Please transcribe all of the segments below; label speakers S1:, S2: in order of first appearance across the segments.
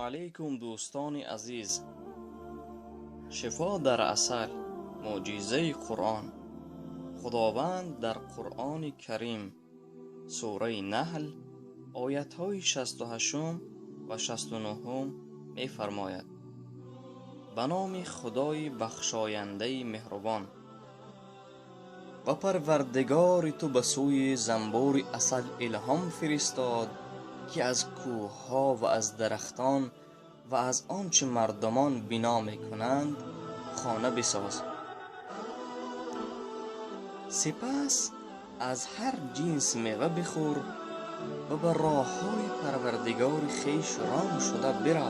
S1: علیکم دوستان عزیز. شفا در عسل، معجزه قرآن. خداوند در قرآن کریم سوره نحل آیت های 68 و 69 می فرماید: به نام خدای بخشاینده مهربان. و پروردگار تو به سوی زنبور عسل الهام فرستاد که از کوه ها و از درختان و از آنچه مردمان بنا می کنند خانه بساز. سپس از هر جنس میوه بخور و به راه های پروردگار خویش رام شده برو.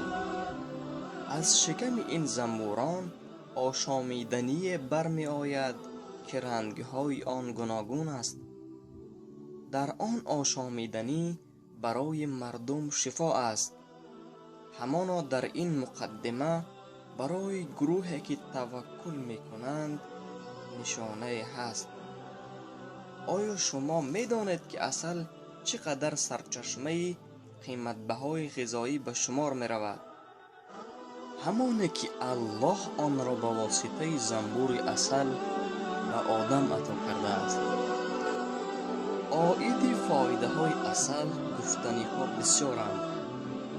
S1: از شکم این زنبوران آشامیدنی برمی آید که رنگ های آن گوناگون است. در آن آشامیدنی برای مردم شفا است. همانا در این مقدمه برای گروهی که توکل می کنند نشانه هست. آیا شما می دانید که عسل چقدر سرچشمه قیمت بهای غذایی به شمار می رود؟ همانه که الله آن را به واسطه زنبور عسل به آدم عطا کرده است. عاید فایده های عسل گفتنی ها بسیارند،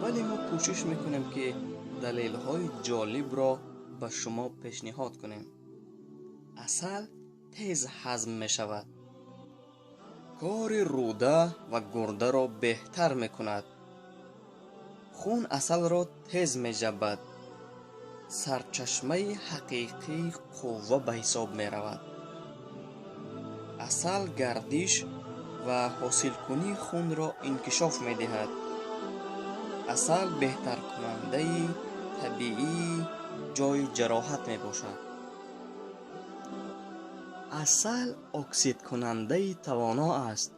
S1: ولی ما کوشش میکنیم که دلیل های جالب را به شما پیشنهاد کنیم. عسل تیز هضم می شود. کار روده و گرده را بهتر می کند. خون عسل را تیز می جبد. سرچشمه حقیقی قوه به حساب می رود. عسل گردش و حاصل کنی خون را انکشاف می دهد. عسل بهتر کننده طبیعی جای جراحت می باشد. عسل اکسید کننده توانا است.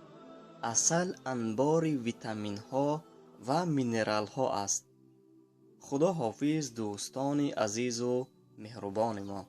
S1: عسل انبار ویتامین ها و مینرال ها است. خدا حافظ دوستان عزیز و مهربان ما.